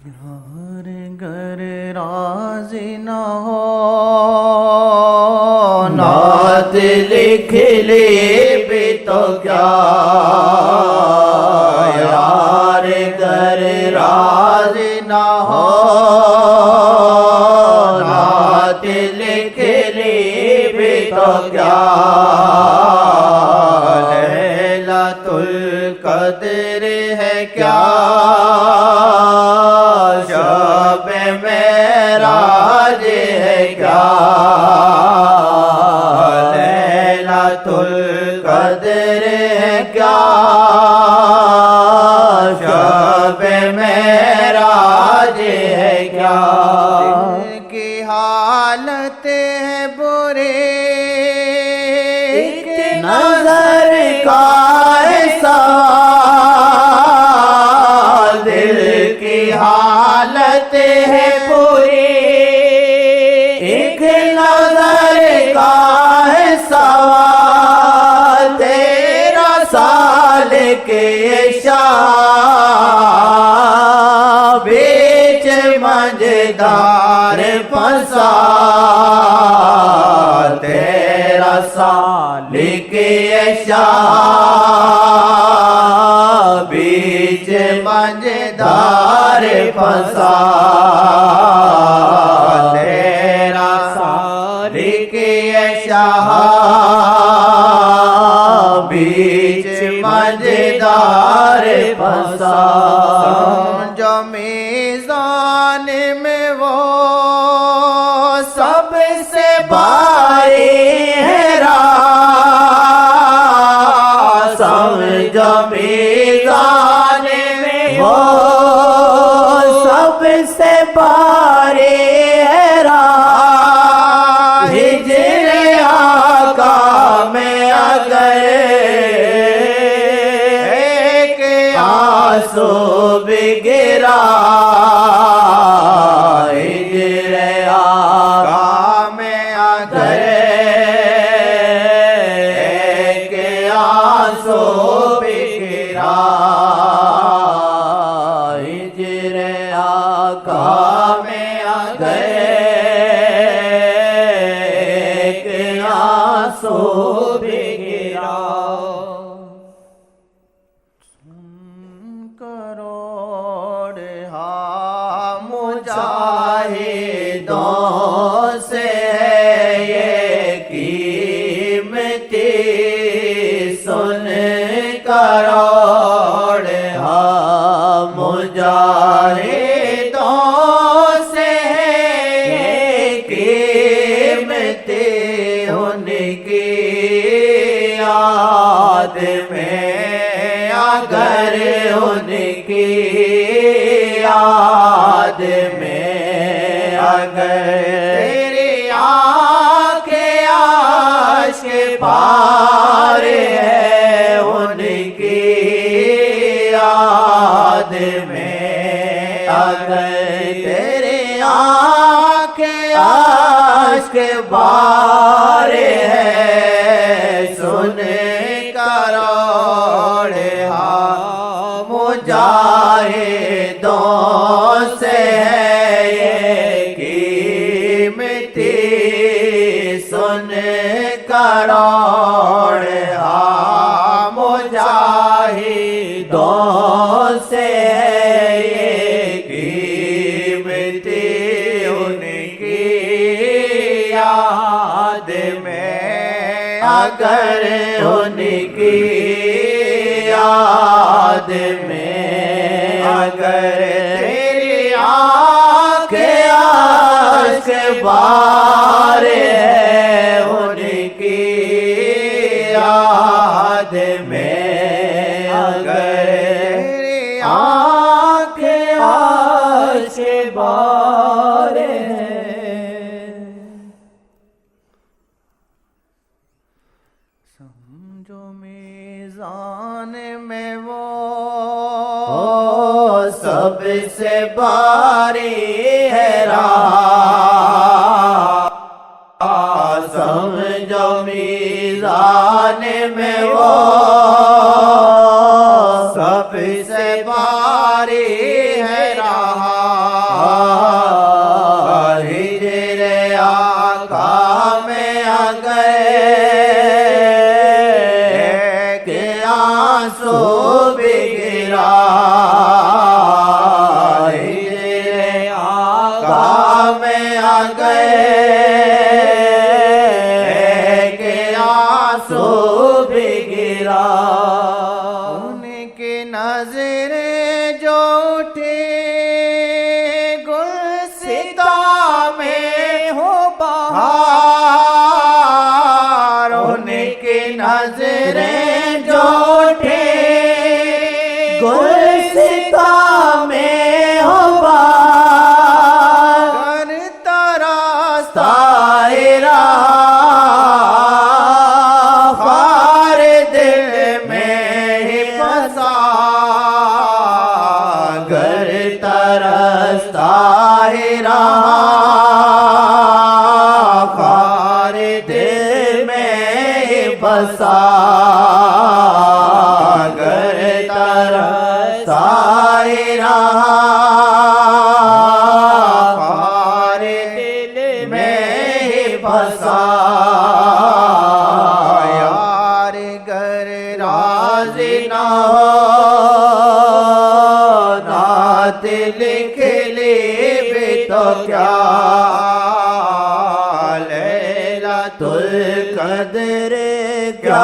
यार गर राजी न हो नात लिख ले भी तो क्या, यार गर राजी न हो नात लिख ले भी तो क्या, लैलतुल कद्र है क्या, शब मेराज है क्या, लैलतुल कद्र है क्या, शब मेराज है क्या। की हालत है बुरे नजर का सवाल, दिल की हालत है पूरी, एक नजर का है सवाल, तेरा साल के शाह बीच मजेदार फंसा, तेरा साल के शाह बीच मजेदार फंसा, तेरा साल के शाह बीच मजेदार फंसा। जो मीज़ान में वो सबसे भारी है राह, समझो मीज़ान में वो सबसे भारी है राह, हिजरे आका में अगर एक आंसू भी गिरा, हिजरे आका में अगर एक आंसू भी गिरा, हिजरे आका में अगर एक आंसू भी गिरा। करोड़ हा मुजाहिदों से ये कीमती सुन, करोड़ हा मुजाहिदों से ये कीमती, उनकी याद में अगर उनकी याद में अगर तेरी आँखें आशिक़ पार है, उनकी याद में अगर तेरी आँखें आशिक़ पार है, सुन करोड़ हा मुजाहिदों से ये कीमती सुन, करोड़ हा मुजाहिदों से ये कीमती, उनकी याद में अगर उनकी याद में अगर तेरी आँखें आशिक़ बार है, उनकी याद में अगर तेरी आँखें आशिक़ बार है। समझो मीज़ान में वो सबसे भारी है राह, समझो मीज़ान में वो सबसे भारी है राह, तरसता ही रहा ख्वार दिल में ही बसा गर तरसता ही रहा ख्वार दिल में ही बसा यार गर राजी न हो नात लिख ले भी तो क्या लैला तुल कदर क्या